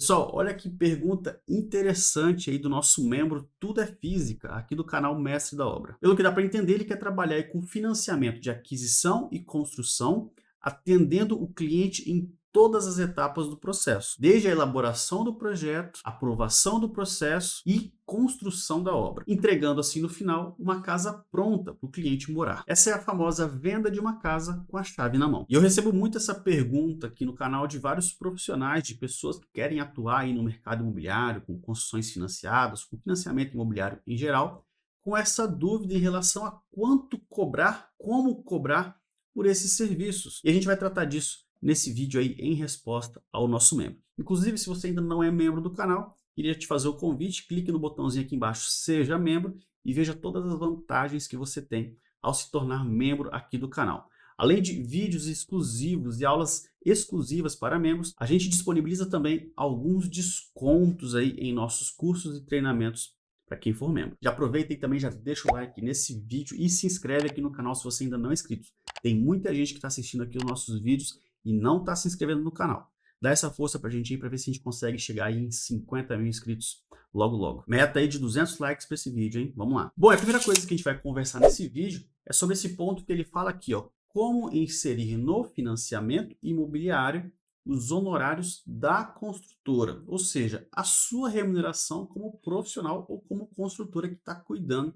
Pessoal, olha que pergunta interessante aí do nosso membro Tudo é Física, aqui do canal Mestre da Obra. Pelo que dá para entender, ele quer trabalhar aí com financiamento de aquisição e construção, atendendo o cliente em todas as etapas do processo, desde a elaboração do projeto, aprovação do processo e construção da obra, entregando assim no final uma casa pronta para o cliente morar. Essa é a famosa venda de uma casa com a chave na mão. E eu recebo muito essa pergunta aqui no canal de vários profissionais, de pessoas que querem atuar aí no mercado imobiliário, com construções financiadas, com financiamento imobiliário em geral, com essa dúvida em relação a quanto cobrar, como cobrar por esses serviços. E a gente vai tratar disso nesse vídeo aí em resposta ao nosso membro. Inclusive, se você ainda não é membro do canal, queria te fazer o convite, clique no botãozinho aqui embaixo, seja membro, e veja todas as vantagens que você tem ao se tornar membro aqui do canal. Além de vídeos exclusivos e aulas exclusivas para membros, a gente disponibiliza também alguns descontos aí em nossos cursos e treinamentos para quem for membro. Já aproveita e também já deixa o like nesse vídeo e se inscreve aqui no canal se você ainda não é inscrito. Tem muita gente que está assistindo aqui os nossos vídeos e não está se inscrevendo no canal. Dá essa força pra gente aí para ver se a gente consegue chegar aí em 50 mil inscritos logo logo. Meta aí de 200 likes para esse vídeo, hein? Vamos lá. Bom, a primeira coisa que a gente vai conversar nesse vídeo é sobre esse ponto que ele fala aqui, ó. Como inserir no financiamento imobiliário os honorários da construtora, ou seja, a sua remuneração como profissional ou como construtora que está cuidando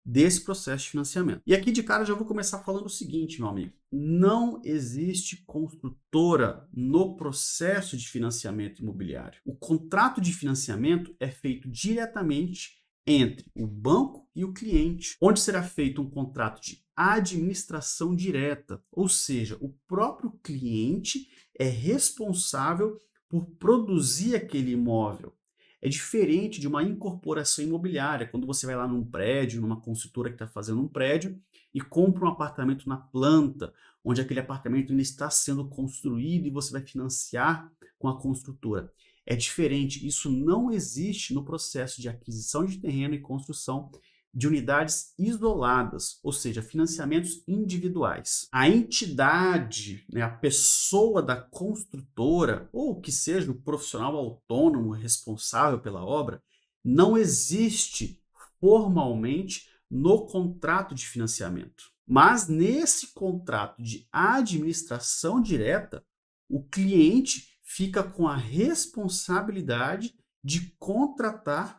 desse processo de financiamento. E aqui de cara já vou começar falando o seguinte, meu amigo. Não existe construtora no processo de financiamento imobiliário. O contrato de financiamento é feito diretamente entre o banco e o cliente, onde será feito um contrato de administração direta, ou seja, o próprio cliente é responsável por produzir aquele imóvel. É diferente de uma incorporação imobiliária, quando você vai lá num prédio, numa construtora que está fazendo um prédio e compra um apartamento na planta, onde aquele apartamento ainda está sendo construído e você vai financiar com a construtora. É diferente, isso não existe no processo de aquisição de terreno e construção de unidades isoladas, ou seja, financiamentos individuais. A entidade, né, a pessoa da construtora, ou que seja o profissional autônomo responsável pela obra, não existe formalmente no contrato de financiamento. Mas nesse contrato de administração direta, o cliente fica com a responsabilidade de contratar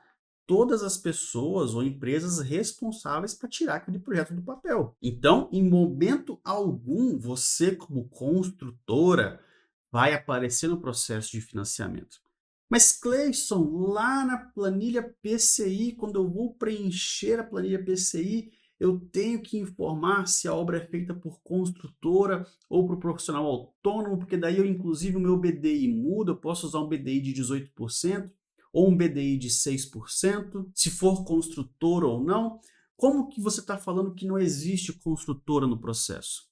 todas as pessoas ou empresas responsáveis para tirar aquele projeto do papel. Então, em momento algum, você como construtora vai aparecer no processo de financiamento. Mas, Cleison, lá na planilha PCI, quando eu vou preencher a planilha PCI, eu tenho que informar se a obra é feita por construtora ou por profissional autônomo, porque daí eu, inclusive, o meu BDI muda, eu posso usar um BDI de 18%, ou um BDI de 6%, se for construtora ou não. Como que você está falando que não existe construtora no processo?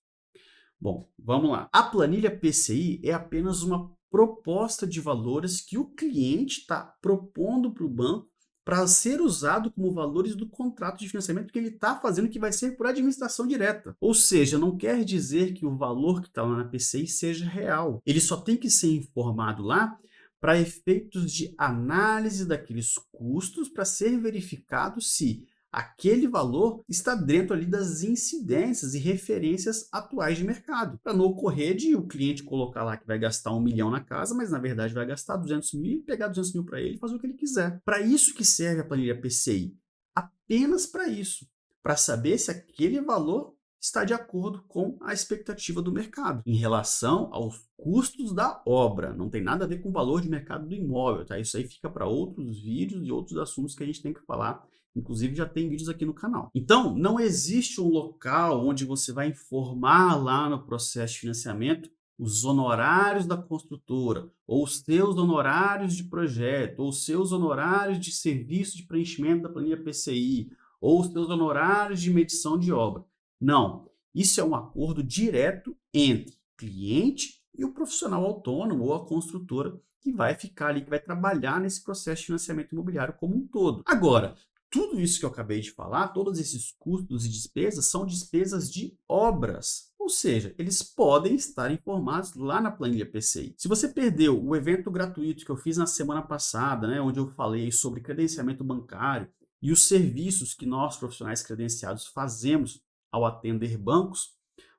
Bom, vamos lá. A planilha PCI é apenas uma proposta de valores que o cliente está propondo para o banco para ser usado como valores do contrato de financiamento que ele está fazendo, que vai ser por administração direta. Ou seja, não quer dizer que o valor que está lá na PCI seja real. Ele só tem que ser informado lá para efeitos de análise daqueles custos, para ser verificado se aquele valor está dentro ali das incidências e referências atuais de mercado, para não ocorrer de o cliente colocar lá que vai gastar 1 milhão na casa, mas na verdade vai gastar 200 mil e pegar 200 mil para ele e fazer o que ele quiser. Para isso que serve a planilha PCI, apenas para isso, para saber se aquele valor está de acordo com a expectativa do mercado em relação aos custos da obra. Não tem nada a ver com o valor de mercado do imóvel, tá? Isso aí fica para outros vídeos e outros assuntos que a gente tem que falar. Inclusive já tem vídeos aqui no canal. Então, não existe um local onde você vai informar lá no processo de financiamento os honorários da construtora, ou os seus honorários de projeto, ou os seus honorários de serviço de preenchimento da planilha PCI, ou os seus honorários de medição de obra. Não, isso é um acordo direto entre cliente e o profissional autônomo ou a construtora que vai ficar ali, que vai trabalhar nesse processo de financiamento imobiliário como um todo. Agora, tudo isso que eu acabei de falar, todos esses custos e despesas são despesas de obras, ou Ou seja, eles podem estar informados lá na planilha PCI. Se você perdeu o evento gratuito que eu fiz na semana passada, né, onde eu falei sobre credenciamento bancário e os serviços que nós, profissionais credenciados, fazemos ao atender bancos,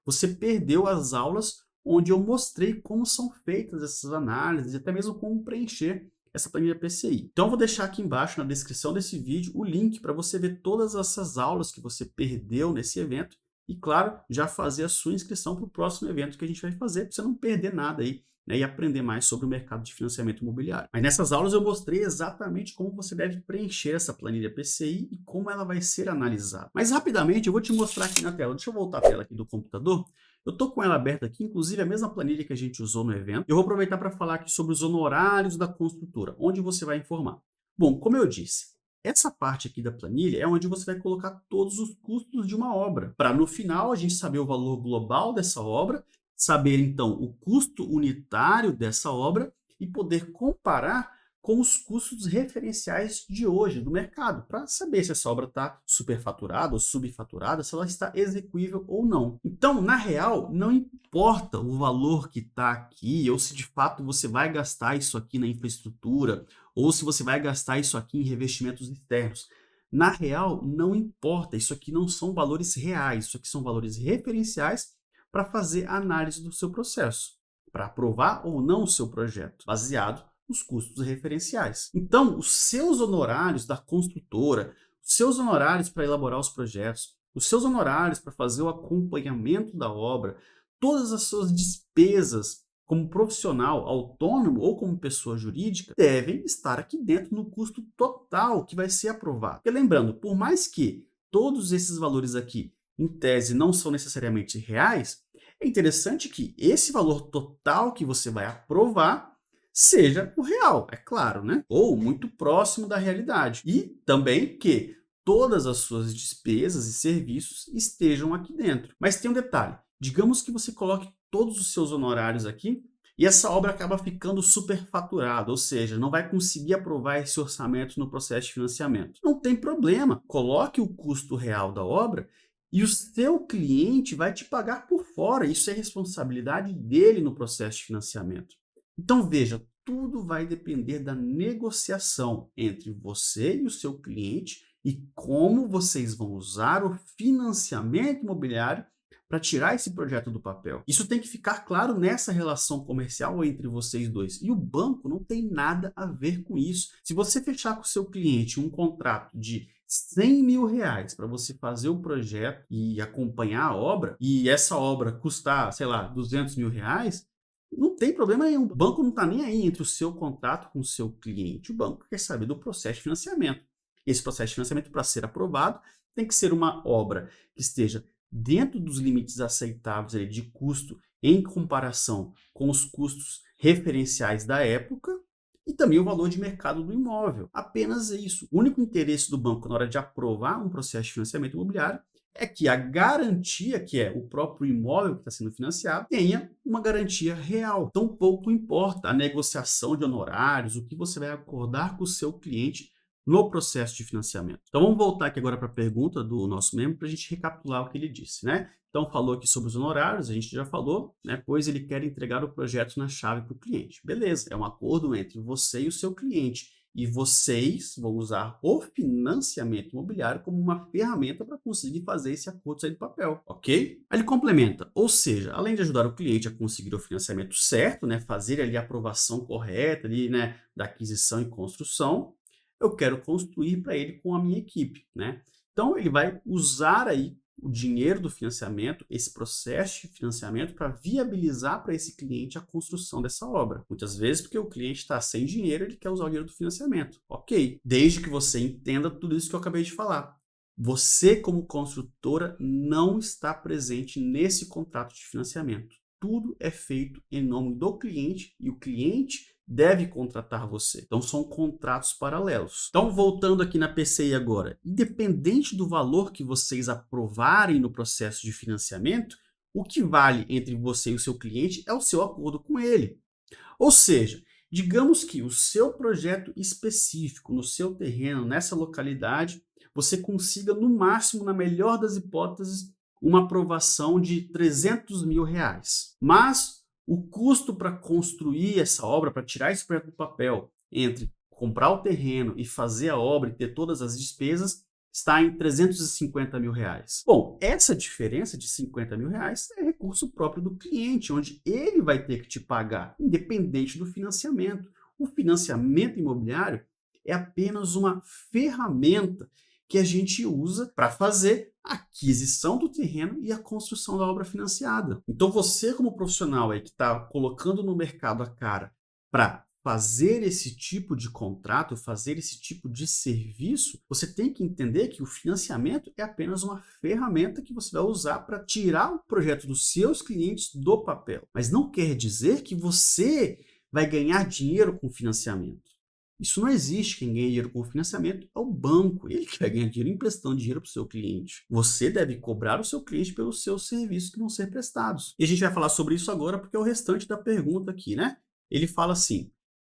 você perdeu as aulas onde eu mostrei como são feitas essas análises e até mesmo como preencher essa planilha PCI. Então eu vou deixar aqui embaixo na descrição desse vídeo o link para você ver todas essas aulas que você perdeu nesse evento e, claro, já fazer a sua inscrição para o próximo evento que a gente vai fazer, para você não perder nada aí, né, e aprender mais sobre o mercado de financiamento imobiliário. Mas nessas aulas eu mostrei exatamente como você deve preencher essa planilha PCI e como ela vai ser analisada. Mas rapidamente eu vou te mostrar aqui na tela. Deixa eu voltar a tela aqui do computador. Eu estou com ela aberta aqui, inclusive a mesma planilha que a gente usou no evento. Eu vou aproveitar para falar aqui sobre os honorários da construtora, onde você vai informar. Bom, como eu disse, essa parte aqui da planilha é onde você vai colocar todos os custos de uma obra, para no final a gente saber o valor global dessa obra, saber então o custo unitário dessa obra e poder comparar com os custos referenciais de hoje do mercado, para saber se essa obra está superfaturada ou subfaturada, se ela está execuível ou não. Então, na real, não importa o valor que está aqui, ou se de fato você vai gastar isso aqui na infraestrutura, ou se você vai gastar isso aqui em revestimentos externos. Na real, não importa, isso aqui não são valores reais, isso aqui são valores referenciais para fazer a análise do seu processo, para aprovar ou não o seu projeto, baseado nos custos referenciais. Então, os seus honorários da construtora, os seus honorários para elaborar os projetos, os seus honorários para fazer o acompanhamento da obra, todas as suas despesas como profissional autônomo ou como pessoa jurídica, devem estar aqui dentro no custo total que vai ser aprovado. Porque lembrando, por mais que todos esses valores aqui, em tese, não são necessariamente reais, é interessante que esse valor total que você vai aprovar seja o real, é claro, né? Ou muito próximo da realidade. E também que todas as suas despesas e serviços estejam aqui dentro. Mas tem um detalhe, digamos que você coloque todos os seus honorários aqui e essa obra acaba ficando superfaturada, ou seja, não vai conseguir aprovar esse orçamento no processo de financiamento. Não tem problema, coloque o custo real da obra e o seu cliente vai te pagar por fora, isso é responsabilidade dele no processo de financiamento. Então veja, tudo vai depender da negociação entre você e o seu cliente e como vocês vão usar o financiamento imobiliário para tirar esse projeto do papel. Isso tem que ficar claro nessa relação comercial entre vocês dois. E o banco não tem nada a ver com isso. Se você fechar com o seu cliente um contrato de R$100 mil para você fazer o projeto e acompanhar a obra, e essa obra custar, sei lá, R$200 mil, não tem problema nenhum. O banco não está nem aí entre o seu contrato com o seu cliente. O banco quer saber do processo de financiamento. Esse processo de financiamento, para ser aprovado, tem que ser uma obra que esteja dentro dos limites aceitáveis ali de custo em comparação com os custos referenciais da época e também o valor de mercado do imóvel. Apenas isso. O único interesse do banco na hora de aprovar um processo de financiamento imobiliário é que a garantia, que é o próprio imóvel que está sendo financiado, tenha uma garantia real. Então, pouco importa a negociação de honorários, o que você vai acordar com o seu cliente no processo de financiamento. Então, vamos voltar aqui agora para a pergunta do nosso membro para a gente recapitular o que ele disse, né? Então, falou aqui sobre os honorários, a gente já falou, né? Pois ele quer entregar o projeto na chave para o cliente. Beleza, é um acordo entre você e o seu cliente. E vocês vão usar o financiamento imobiliário como uma ferramenta para conseguir fazer esse acordo sair do papel, ok? Aí ele complementa, ou seja, além de ajudar o cliente a conseguir o financiamento certo, né, fazer ali a aprovação correta ali, né, da aquisição e construção, eu quero construir para ele com a minha equipe, né? Então ele vai usar aí o dinheiro do financiamento, esse processo de financiamento, para viabilizar para esse cliente a construção dessa obra. Muitas vezes porque o cliente está sem dinheiro, ele quer usar o dinheiro do financiamento. Ok, desde que você entenda tudo isso que eu acabei de falar. Você, como construtora, não está presente nesse contrato de financiamento. Tudo é feito em nome do cliente e o cliente deve contratar você. Então, são contratos paralelos. Então, voltando aqui na PCI agora, independente do valor que vocês aprovarem no processo de financiamento, o que vale entre você e o seu cliente é o seu acordo com ele. Ou seja, digamos que o seu projeto específico, no seu terreno, nessa localidade, você consiga, no máximo, na melhor das hipóteses, uma aprovação de R$ 300.000. Mas o custo para construir essa obra, para tirar esse projeto do papel, entre comprar o terreno e fazer a obra e ter todas as despesas, está em R$ 350.000. Bom, essa diferença de R$ 50.000 é recurso próprio do cliente, onde ele vai ter que te pagar, independente do financiamento. O financiamento imobiliário é apenas uma ferramenta que a gente usa para fazer a aquisição do terreno e a construção da obra financiada. Então você, como profissional aí que está colocando no mercado a cara para fazer esse tipo de contrato, fazer esse tipo de serviço, você tem que entender que o financiamento é apenas uma ferramenta que você vai usar para tirar o projeto dos seus clientes do papel. Mas não quer dizer que você vai ganhar dinheiro com financiamento. Isso não existe. Quem ganha dinheiro com financiamento é o banco. Ele que vai ganhar dinheiro emprestando dinheiro para o seu cliente. Você deve cobrar o seu cliente pelos seus serviços que vão ser prestados. E a gente vai falar sobre isso agora porque é o restante da pergunta aqui, né? Ele fala assim: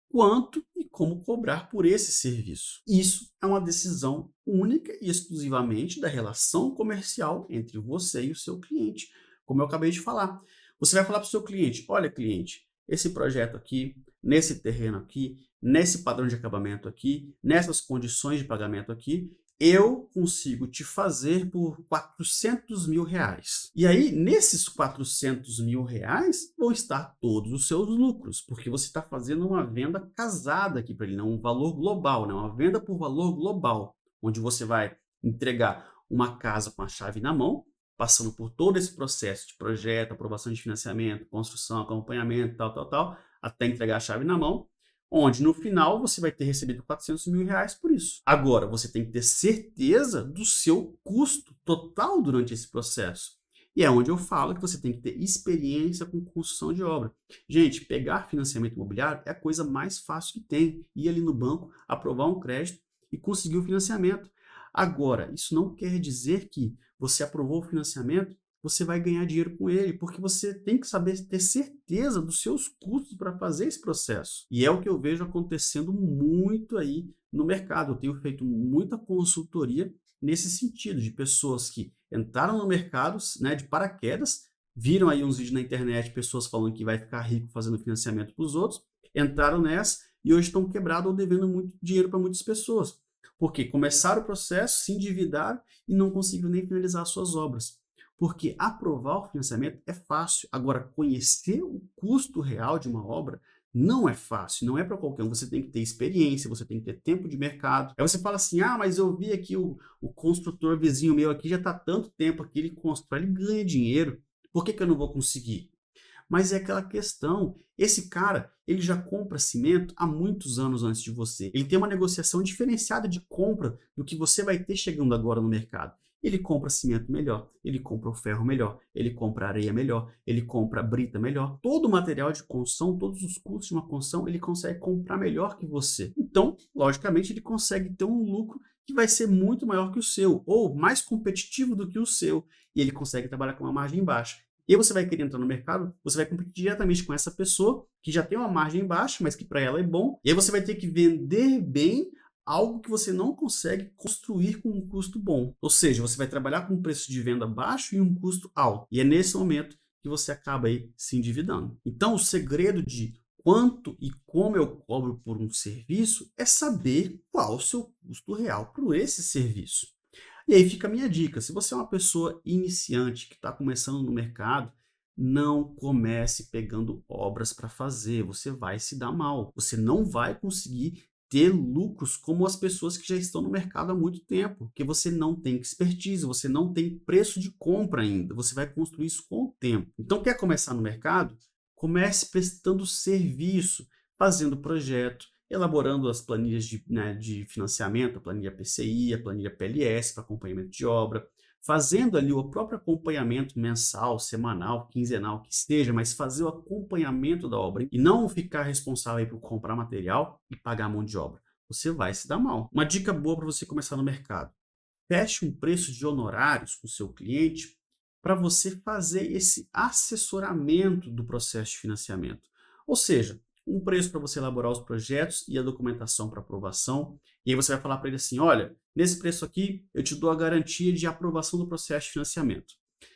quanto e como cobrar por esse serviço? Isso é uma decisão única e exclusivamente da relação comercial entre você e o seu cliente. Como eu acabei de falar. Você vai falar para o seu cliente: olha, cliente, esse projeto aqui, nesse terreno aqui, nesse padrão de acabamento aqui, nessas condições de pagamento aqui, eu consigo te fazer por R$ 400.000. E aí, nesses R$ 400.000 vão estar todos os seus lucros, porque você está fazendo uma venda casada aqui para ele, não um valor global, né? Uma venda por valor global, onde você vai entregar uma casa com a chave na mão, passando por todo esse processo de projeto, aprovação de financiamento, construção, acompanhamento, tal, até entregar a chave na mão, onde no final você vai ter recebido R$ 400.000 por isso. Agora, você tem que ter certeza do seu custo total durante esse processo. E é onde eu falo que você tem que ter experiência com construção de obra. Gente, pegar financiamento imobiliário é a coisa mais fácil que tem. Ir ali no banco, aprovar um crédito e conseguir o financiamento. Agora, isso não quer dizer que você aprovou o financiamento, você vai ganhar dinheiro com ele, porque você tem que saber ter certeza dos seus custos para fazer esse processo. E é o que eu vejo acontecendo muito aí no mercado. Eu tenho feito muita consultoria nesse sentido, de pessoas que entraram no mercado, né, de paraquedas, viram aí uns vídeos na internet, pessoas falando que vai ficar rico fazendo financiamento para os outros, entraram nessa e hoje estão quebrados ou devendo muito dinheiro para muitas pessoas. Porque começaram o processo, se endividaram e não conseguiram nem finalizar suas obras. Porque aprovar o financiamento é fácil. Agora, conhecer o custo real de uma obra não é fácil, não é para qualquer um. Você tem que ter experiência, você tem que ter tempo de mercado. Aí você fala assim: ah, mas eu vi aqui o construtor vizinho meu aqui já está tanto tempo aqui, ele constrói, ele ganha dinheiro. Por que eu não vou conseguir? Mas é aquela questão, esse cara, ele já compra cimento há muitos anos antes de você. Ele tem uma negociação diferenciada de compra do que você vai ter chegando agora no mercado. Ele compra cimento melhor, ele compra o ferro melhor, ele compra areia melhor, ele compra brita melhor. Todo o material de construção, todos os custos de uma construção, ele consegue comprar melhor que você. Então, logicamente, ele consegue ter um lucro que vai ser muito maior que o seu, ou mais competitivo do que o seu. E ele consegue trabalhar com uma margem baixa. E aí você vai querer entrar no mercado, você vai competir diretamente com essa pessoa que já tem uma margem baixa, mas que para ela é bom. E aí você vai ter que vender bem algo que você não consegue construir com um custo bom. Ou seja, você vai trabalhar com um preço de venda baixo e um custo alto. E é nesse momento que você acaba aí se endividando. Então, o segredo de quanto e como eu cobro por um serviço é saber qual o seu custo real por esse serviço. E aí fica a minha dica: se você é uma pessoa iniciante que está começando no mercado, não comece pegando obras para fazer, você vai se dar mal. Você não vai conseguir ter lucros como as pessoas que já estão no mercado há muito tempo, porque você não tem expertise, você não tem preço de compra ainda, você vai construir isso com o tempo. Então, quer começar no mercado? Comece prestando serviço, fazendo projeto, elaborando as planilhas de financiamento, a planilha PCI, a planilha PLS para acompanhamento de obra, fazendo ali o próprio acompanhamento mensal, semanal, quinzenal, que seja, mas fazer o acompanhamento da obra e não ficar responsável por comprar material e pagar a mão de obra. Você vai se dar mal. Uma dica boa para você começar no mercado: feche um preço de honorários com o seu cliente para você fazer esse assessoramento do processo de financiamento. Ou seja, um preço para você elaborar os projetos e a documentação para aprovação. E aí você vai falar para ele assim: olha, nesse preço aqui eu te dou a garantia de aprovação do processo de financiamento.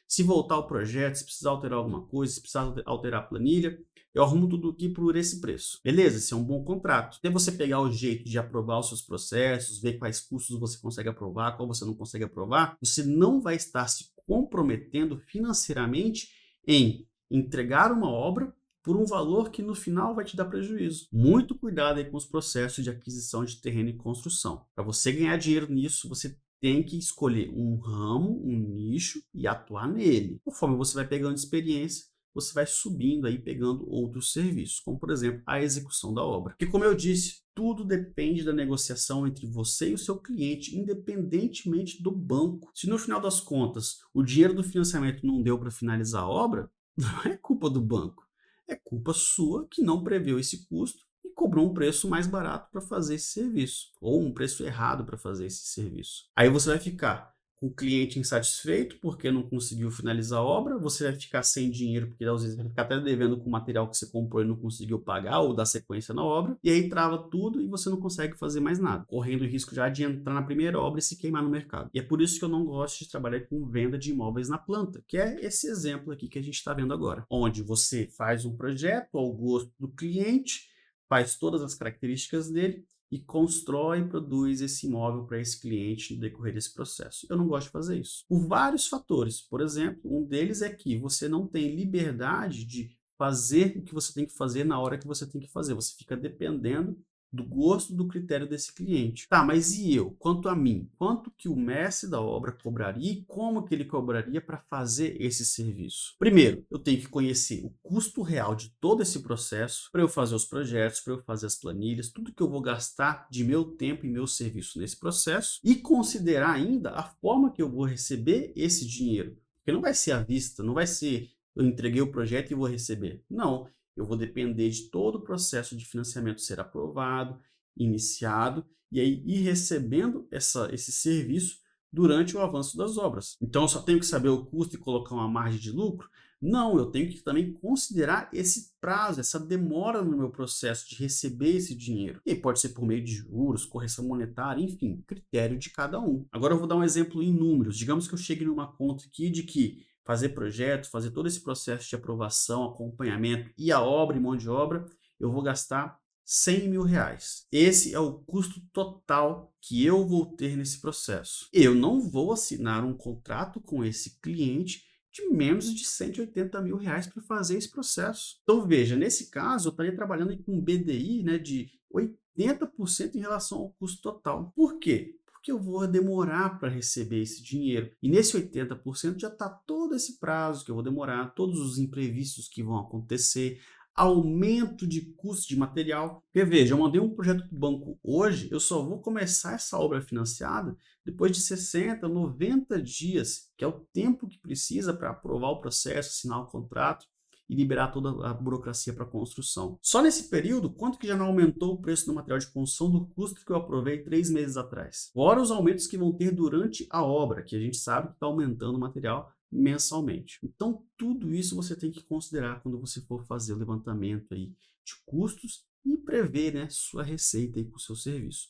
Se voltar o projeto, se precisar alterar alguma coisa, se precisar alterar a planilha, eu arrumo tudo aqui por esse preço. Beleza? Esse é um bom contrato. Até você pegar o jeito de aprovar os seus processos, ver quais custos você consegue aprovar, qual você não consegue aprovar, você não vai estar se comprometendo financeiramente em entregar uma obra por um valor que no final vai te dar prejuízo. Muito cuidado aí com os processos de aquisição de terreno e construção. Para você ganhar dinheiro nisso, você tem que escolher um ramo, um nicho e atuar nele. Conforme você vai pegando experiência, você vai subindo aí, pegando outros serviços, como por exemplo, a execução da obra. Porque como eu disse, tudo depende da negociação entre você e o seu cliente, independentemente do banco. Se no final das contas, o dinheiro do financiamento não deu para finalizar a obra, não é culpa do banco. É culpa sua que não preveu esse custo e cobrou um preço mais barato para fazer esse serviço, ou um preço errado para fazer esse serviço. Aí você vai ficar com o cliente insatisfeito porque não conseguiu finalizar a obra, você vai ficar sem dinheiro porque às vezes vai ficar até devendo com o material que você comprou e não conseguiu pagar ou dar sequência na obra, e aí trava tudo e você não consegue fazer mais nada, correndo o risco já de entrar na primeira obra e se queimar no mercado. E é por isso que eu não gosto de trabalhar com venda de imóveis na planta, que é esse exemplo aqui que a gente está vendo agora, onde você faz um projeto ao gosto do cliente, faz todas as características dele, e constrói e produz esse imóvel para esse cliente no decorrer desse processo. Eu não gosto de fazer isso. Por vários fatores. Por exemplo, um deles é que você não tem liberdade de fazer o que você tem que fazer na hora que você tem que fazer. Você fica dependendo do gosto, do critério desse cliente. Tá, mas e eu? Quanto a mim? Quanto que o mestre da obra cobraria e como que ele cobraria para fazer esse serviço? Primeiro, eu tenho que conhecer o custo real de todo esse processo para eu fazer os projetos, para eu fazer as planilhas, tudo que eu vou gastar de meu tempo e meu serviço nesse processo e considerar ainda a forma que eu vou receber esse dinheiro. Porque não vai ser à vista, não vai ser eu entreguei o projeto e vou receber. Não. Eu vou depender de todo o processo de financiamento ser aprovado, iniciado, e aí ir recebendo esse serviço durante o avanço das obras. Então, eu só tenho que saber o custo e colocar uma margem de lucro? Não, eu tenho que também considerar esse prazo, essa demora no meu processo de receber esse dinheiro. E pode ser por meio de juros, correção monetária, enfim, critério de cada um. Agora eu vou dar um exemplo em números. Digamos que eu chegue numa conta aqui de que fazer projeto, fazer todo esse processo de aprovação, acompanhamento e a obra e mão de obra, eu vou gastar R$ 100.000. Esse é o custo total que eu vou ter nesse processo. Eu não vou assinar um contrato com esse cliente de menos de R$ 180.000 para fazer esse processo. Então veja, nesse caso eu estaria trabalhando com um BDI, né, de 80% em relação ao custo total. Por quê? Que eu vou demorar para receber esse dinheiro. E nesse 80% já está todo esse prazo que eu vou demorar, todos os imprevistos que vão acontecer, aumento de custo de material. Porque veja, eu mandei um projeto para o banco hoje, eu só vou começar essa obra financiada depois de 60, 90 dias, que é o tempo que precisa para aprovar o processo, assinar o contrato e liberar toda a burocracia para a construção. Só nesse período, quanto que já não aumentou o preço do material de construção do custo que eu aprovei 3 meses atrás? Fora os aumentos que vão ter durante a obra, que a gente sabe que está aumentando o material mensalmente. Então, tudo isso você tem que considerar quando você for fazer o levantamento aí de custos e prever, né, sua receita aí com o seu serviço.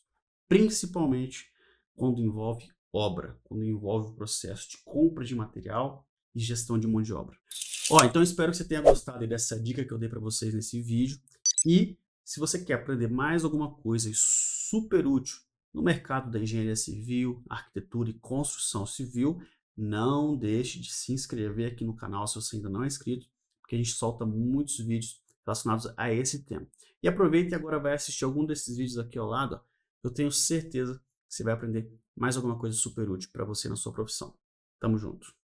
Principalmente quando envolve obra, quando envolve o processo de compra de material e gestão de mão de obra. Então espero que você tenha gostado dessa dica que eu dei para vocês nesse vídeo. E se você quer aprender mais alguma coisa super útil no mercado da engenharia civil, arquitetura e construção civil, não deixe de se inscrever aqui no canal se você ainda não é inscrito, porque a gente solta muitos vídeos relacionados a esse tema. E aproveite e agora vai assistir algum desses vídeos aqui ao lado. Eu tenho certeza que você vai aprender mais alguma coisa super útil para você na sua profissão. Tamo junto!